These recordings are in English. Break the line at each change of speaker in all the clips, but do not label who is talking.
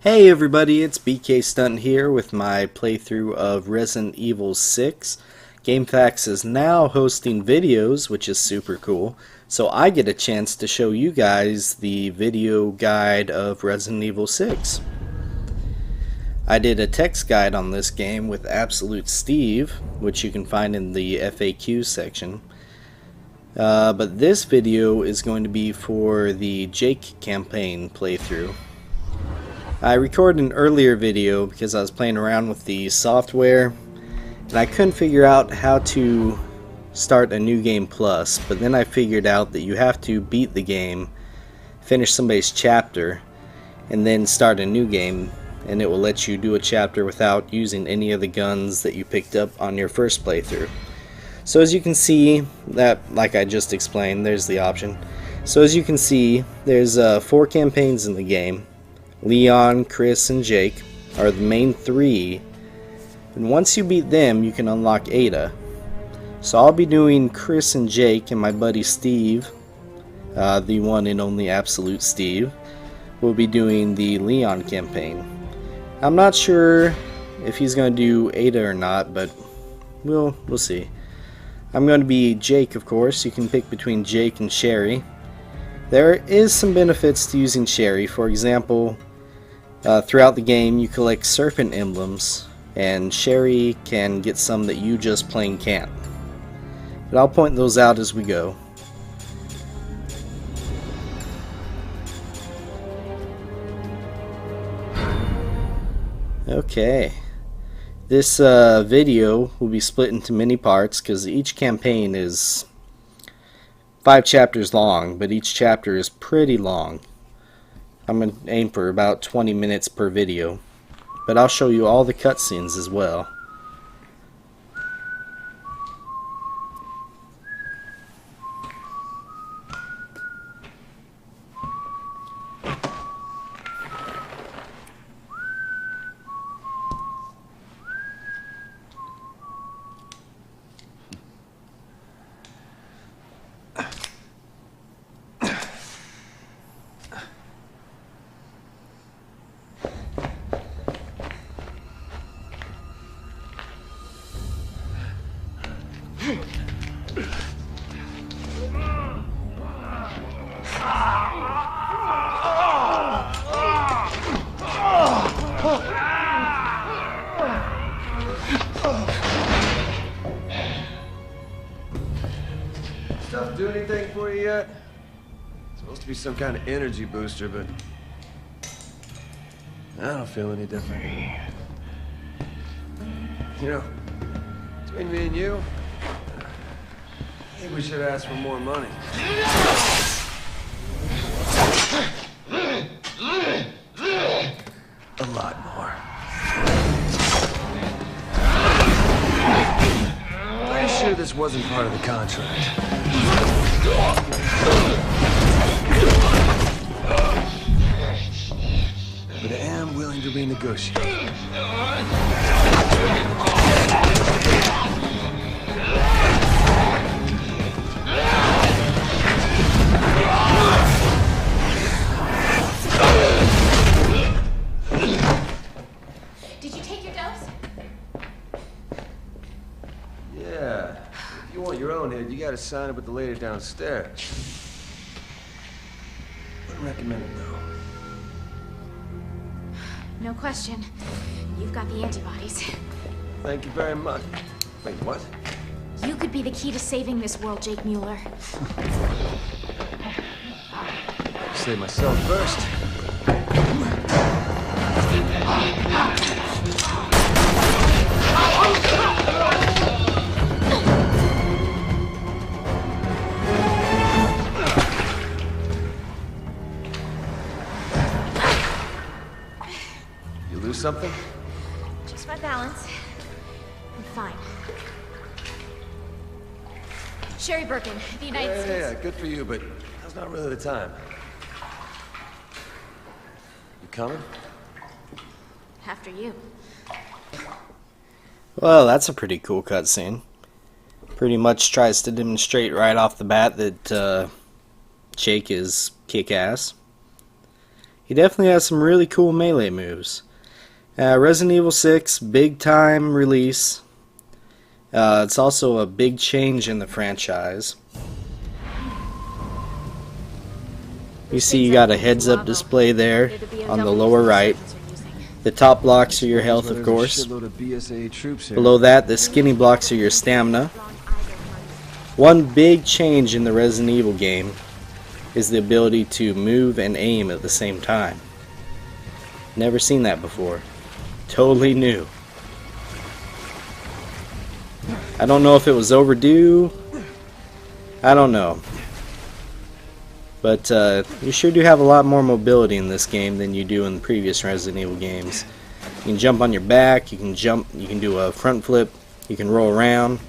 Hey everybody, it's BK Stunt here with my playthrough of Resident Evil 6. GameFAQs is now hosting videos, which is super cool, so I get a chance to show you guys the video guide of Resident Evil 6. I did a text guide on this game with Absolute Steve, which you can find in the FAQ section. But this video is going to be for the Jake campaign playthrough. I recorded an earlier video because I was playing around with the software and I couldn't figure out how to start a new game plus, but then I figured out that you have to beat the game, finish somebody's chapter, and then start a new game, and it will let you do a chapter without using any of the guns that you picked up on your first playthrough. So as you can see, that, like I just explained, there's the option. So as you can see, there's 4 campaigns in the game. Leon, Chris, and Jake are the main 3, and once you beat them you can unlock Ada. So I'll be doing Chris and Jake, and my buddy Steve, the one and only Absolute Steve, will be doing the Leon campaign. I'm not sure if he's going to do Ada or not, but we'll see. I'm going to be Jake, of course. You can pick between Jake and Sherry. There is some benefits to using Sherry. For example, throughout the game you collect serpent emblems, and Sherry can get some that you just plain can't. But I'll point those out as we go. Okay. This video will be split into many parts because each campaign is 5 chapters long, but each chapter is pretty long. I'm going to aim for about 20 minutes per video, but I'll show you all the cutscenes as well.
Stuff do anything for you yet? It's supposed to be some kind of energy booster, but I don't feel any different. You know, between me and you, I think we should ask for more money. A lot more. Pretty sure this wasn't part of the contract. But I am willing to renegotiate.
Did you take your dose?
Yeah. If you want your own head, you gotta sign it with the lady downstairs. Wouldn't recommend it though.
No question. You've got the antibodies.
Thank you very much. Wait, what?
You could be the key to saving this world, Jake Mueller.
Save myself first. You lose something?
Just my balance. I'm fine. Sherry Birkin, the United States.
Yeah, good for you, but now's not really the time. You coming?
After you.
Well, that's a pretty cool cutscene. Pretty much tries to demonstrate right off the bat that Jake is kick-ass. he definitely has some really cool melee moves. Resident Evil 6, big time release. It's also a big change in the franchise. You see you got a heads-up display there on the lower right. The top blocks are your health, of course. Below that, the skinny blocks are your stamina. One big change in the Resident Evil game is the ability to move and aim at the same time. Never seen that before. Totally new. I don't know if it was overdue. I don't know. But you sure do have a lot more mobility in this game than you do in the previous Resident Evil games. You can jump on your back, you can jump, you can do a front flip, you can roll around.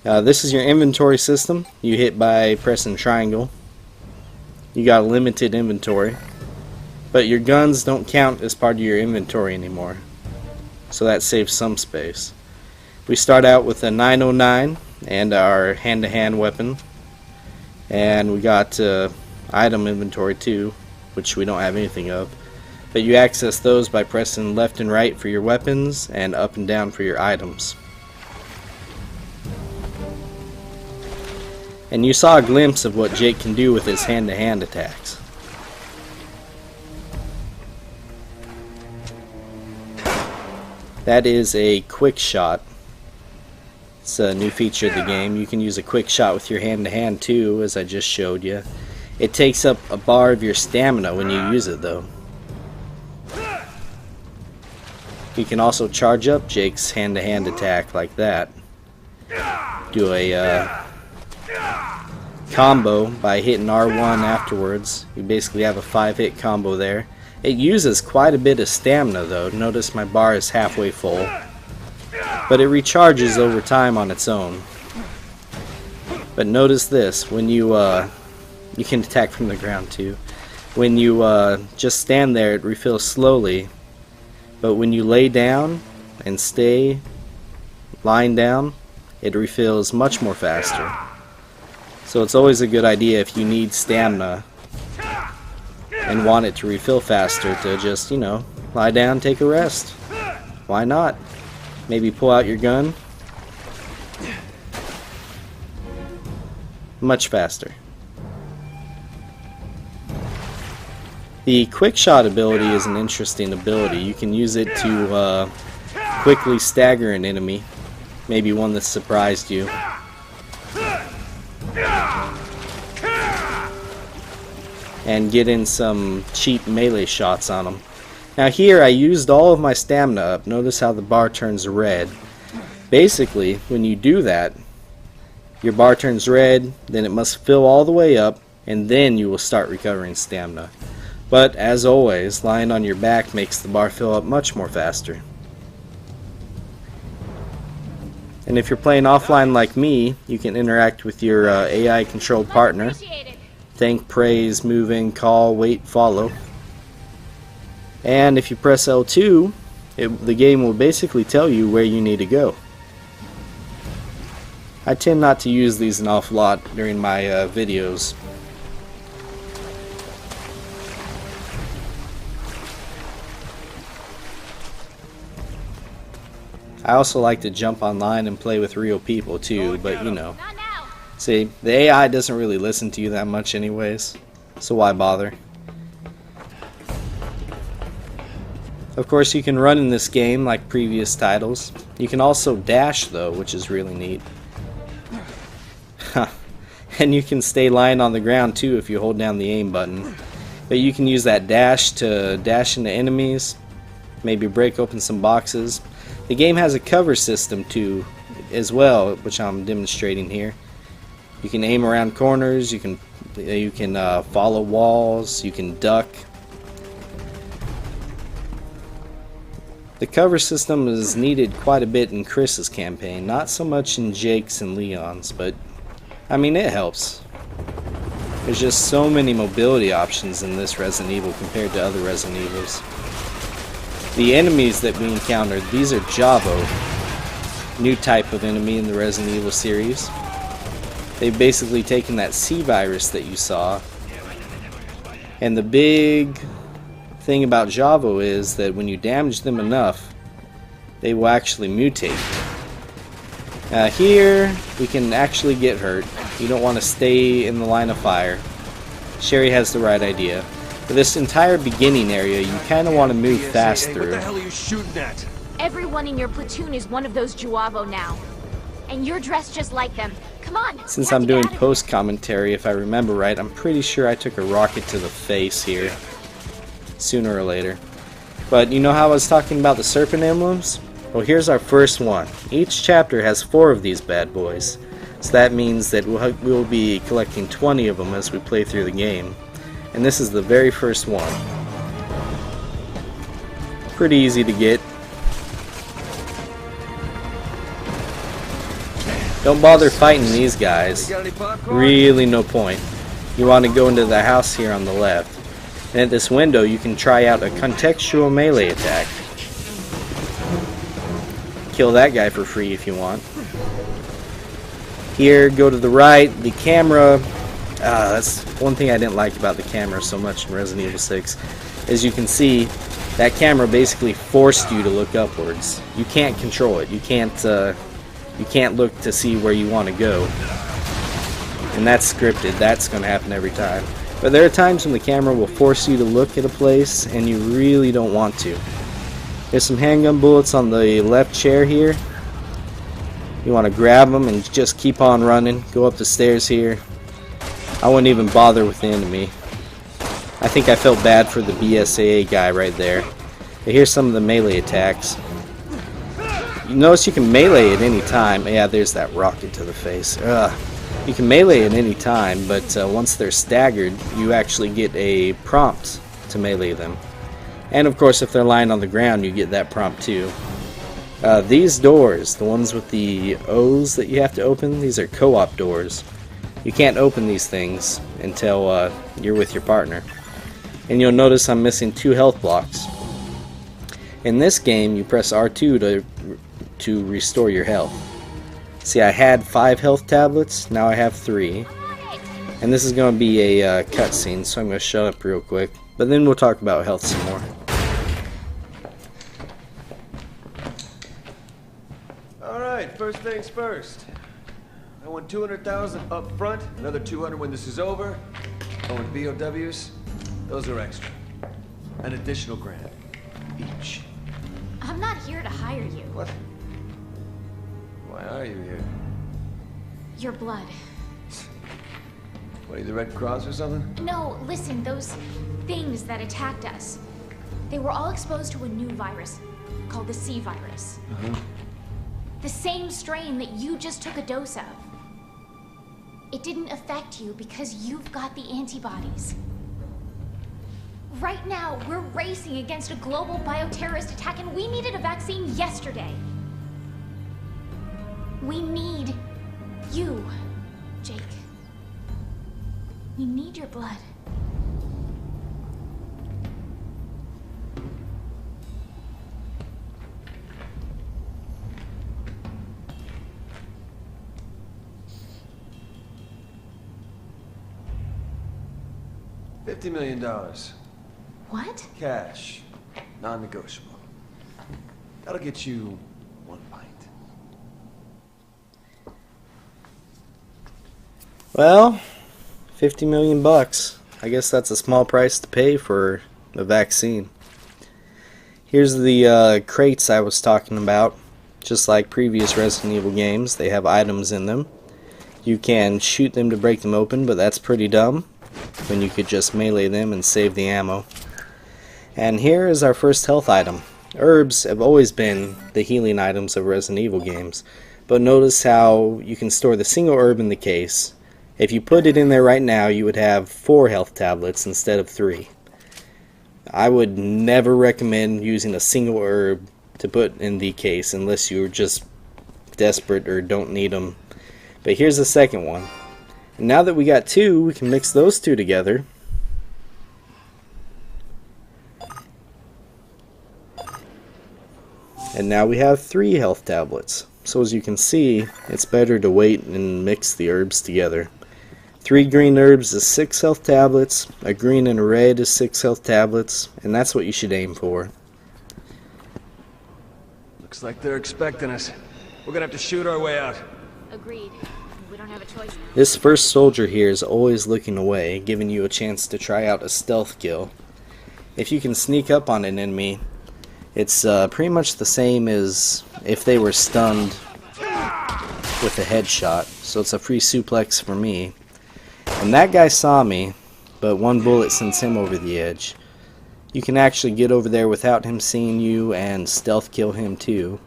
This is your inventory system. You hit by pressing triangle. You got a limited inventory. But your guns don't count as part of your inventory anymore. So that saves some space. We start out with a 909 and our hand-to-hand weapon. And we got item inventory too, which we don't have anything of. But you access those by pressing left and right for your weapons and up and down for your items. And you saw a glimpse of what Jake can do with his hand-to-hand attacks. That is a quick shot. It's a new feature of the game. You can use a quick shot with your hand-to-hand too, as I just showed you. It takes up a bar of your stamina when you use it though. You can also charge up Jake's hand-to-hand attack like that. Do a combo by hitting R1 afterwards. You basically have a 5-hit combo there. It uses quite a bit of stamina though. Notice my bar is halfway full. But it recharges over time on its own. But notice this, when you can attack from the ground too. When you just stand there, it refills slowly. But when you lay down and stay lying down, it refills much more faster. So it's always a good idea if you need stamina and want it to refill faster to just, you know, lie down, take a rest. Why not? Maybe pull out your gun. Much faster. The quick shot ability is an interesting ability. You can use it to quickly stagger an enemy. Maybe one that surprised you. And get in some cheap melee shots on them. Now here I used all of my stamina up. Notice how the bar turns red. Basically, when you do that, your bar turns red, then it must fill all the way up, and then you will start recovering stamina. But as always, lying on your back makes the bar fill up much more faster. And if you're playing offline like me, you can interact with your AI controlled partner. Thank, praise, move in, call, wait, follow. And if you press L2, the game will basically tell you where you need to go. I tend not to use these an awful lot during my videos. I also like to jump online and play with real people too, but you know. See, the AI doesn't really listen to you that much anyways, so why bother? Of course, you can run in this game like previous titles. You can also dash though, which is really neat. And you can stay lying on the ground too if you hold down the aim button. But you can use that dash to dash into enemies, maybe break open some boxes. The game has a cover system too, as well, which I'm demonstrating here. You can aim around corners, you can follow walls, you can duck. The cover system is needed quite a bit in Chris's campaign, not so much in Jake's and Leon's, but I mean it helps. There's just so many mobility options in this Resident Evil compared to other Resident Evils. The enemies that we encountered, these are Javo, new type of enemy in the Resident Evil series. They've basically taken that C virus that you saw And the big thing about Javo is that when you damage them enough, they will actually mutate. Here, we can actually get hurt. You don't want to stay in the line of fire. Sherry has the right idea. For this entire beginning area, you kind of want to move fast through.
What the hell are you shooting at?
Everyone in your platoon is one of those Juavo now. And you're dressed just like them. Come on.
Since I'm doing post-commentary, if I remember right, I'm pretty sure I took a rocket to the face here. Sooner or later. But you know how I was talking about the serpent emblems? Well, here's our first one. Each chapter has 4 of these bad boys. So that means that we'll be collecting 20 of them as we play through the game. And this is the very first one. Pretty easy to get. Don't bother fighting these guys. Really no point. You want to go into the house here on the left. And at this window you can try out a contextual melee attack. Kill that guy for free if you want. Here, go to the right. The camera, that's one thing I didn't like about the camera so much in Resident Evil 6. As you can see, that camera basically forced you to look upwards. You can't control it. You can't look to see where you want to go. And that's scripted. That's going to happen every time. But there are times when the camera will force you to look at a place and you really don't want to. There's some handgun bullets on the left chair here. You want to grab them and just keep on running. Go up the stairs here. I wouldn't even bother with the enemy. I think I felt bad for the BSAA guy right there. But here's some of the melee attacks. You notice you can melee at any time. Yeah, there's that rocket to the face. You can melee at any time, but once they're staggered, you actually get a prompt to melee them. And of course, if they're lying on the ground, you get that prompt too. These doors, the ones with the O's that you have to open, these are co-op doors. You can't open these things until you're with your partner. And you'll notice I'm missing 2 health blocks. In this game, you press R2 to restore your health. See, I had 5 health tablets, now I have 3. And this is going to be a cutscene, so I'm going to shut up real quick. But then we'll talk about health some more.
Alright, first things first. I want 200,000 up front, another 200 when this is over. I want VOWs, those are extra. An additional grand each.
I'm not here to hire you.
What? Why are you here?
Your blood.
What, are you the Red Cross or something?
No, listen, those things that attacked us. They were all exposed to a new virus called the C virus. The same strain that you just took a dose of. It didn't affect you because you've got the antibodies. Right now, we're racing against a global bioterrorist attack and we needed a vaccine yesterday. We need you, Jake. We need your blood.
$50 million.
What?
Cash. Non-negotiable. That'll get you 1 pint.
Well, 50 million bucks. I guess that's a small price to pay for a vaccine. Here's the crates I was talking about. Just like previous Resident Evil games, they have items in them. You can shoot them to break them open, but that's pretty dumb when you could just melee them and save the ammo. And here is our first health item. Herbs have always been the healing items of Resident Evil games, but notice how you can store the single herb in the case. If you put it in there right now, you would have 4 health tablets instead of 3. I would never recommend using a single herb to put in the case unless you're just desperate or don't need them. But here's the second one. And now that we got 2, we can mix those 2 together. And now we have 3 health tablets. So as you can see, it's better to wait and mix the herbs together. 3 green herbs is 6 health tablets, a green and a red is 6 health tablets, and that's what you should aim for.
Looks like they're expecting us. We're gonna have to shoot our way out.
Agreed. We don't have a choice.
This first soldier here is always looking away, giving you a chance to try out a stealth kill. If you can sneak up on an enemy, it's pretty much the same as if they were stunned with a headshot, so it's a free suplex for me. And that guy saw me, but one bullet sends him over the edge. You can actually get over there without him seeing you and stealth kill him too.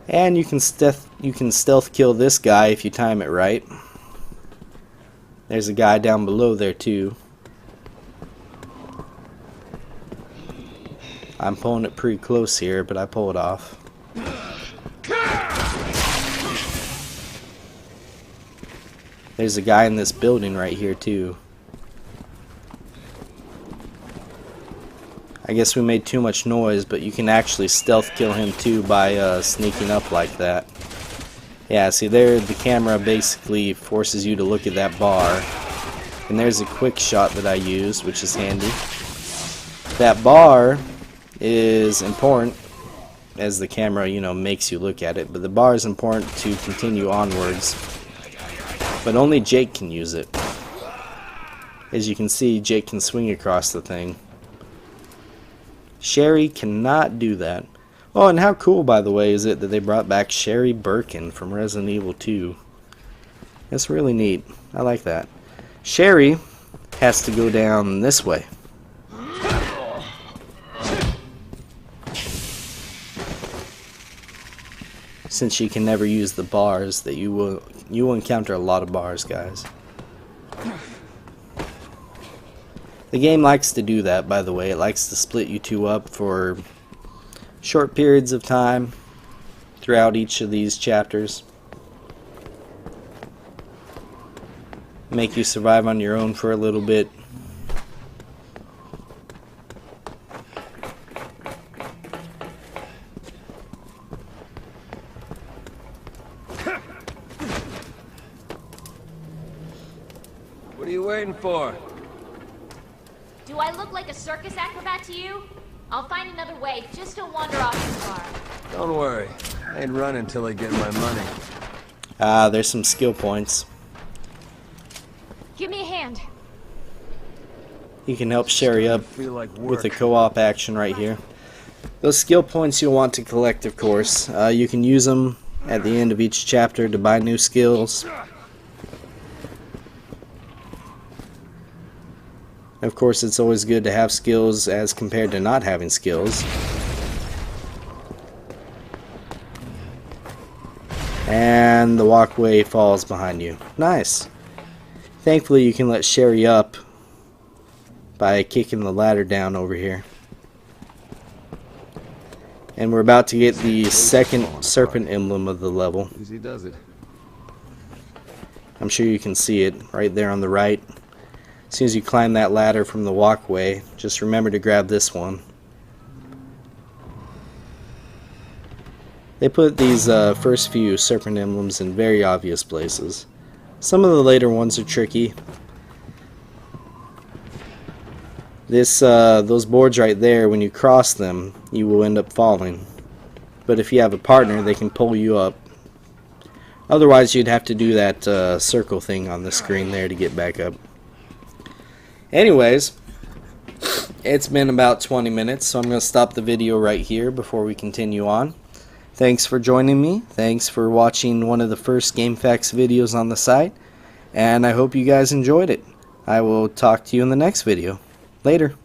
And you can stealth kill this guy if you time it right. There's a guy down below there too. I'm pulling it pretty close here, but I pull it off. There's a guy in this building right here too. I guess we made too much noise, but you can actually stealth kill him too by sneaking up like that. Yeah, see there, the camera basically forces you to look at that bar. And there's a quick shot that I use, which is handy. That bar is important as the camera, you know, makes you look at it, but the bar is important to continue onwards. But only Jake can use it. As you can see, Jake can swing across the thing. Sherry cannot do that. Oh, and how cool, by the way, is it that they brought back Sherry Birkin from Resident Evil 2? That's really neat. I like that. Sherry has to go down this way. Since she can never use the bars, that you will encounter a lot of bars, guys. The game likes to do that, by the way. It likes to split you two up for short periods of time throughout each of these chapters. Make you survive on your own for a little bit.
What are you waiting for?
Do I look like a circus acrobat to you? I'll find another way. Just don't wander off too far.
Don't worry. I ain't running until I get my money.
There's some skill points.
Give me a hand.
You can help Sherry up
Feel like work.
with the co-op action right here. Those skill points you'll want to collect, of course. You can use them at the end of each chapter to buy new skills. Of course, it's always good to have skills as compared to not having skills. And the walkway falls behind you. Nice. Thankfully, you can let Sherry up by kicking the ladder down over here. And we're about to get the second serpent emblem of the level.
Easy does it.
I'm sure you can see it right there on the right. As soon as you climb that ladder from the walkway, just remember to grab this one. They put these first few serpent emblems in very obvious places. Some of the later ones are tricky. Those boards right there, when you cross them, you will end up falling. But if you have a partner, they can pull you up. Otherwise, you'd have to do that circle thing on the screen there to get back up. Anyways, it's been about 20 minutes, so I'm going to stop the video right here before we continue on. Thanks for joining me. Thanks for watching one of the first GameFAQs videos on the site. And I hope you guys enjoyed it. I will talk to you in the next video. Later.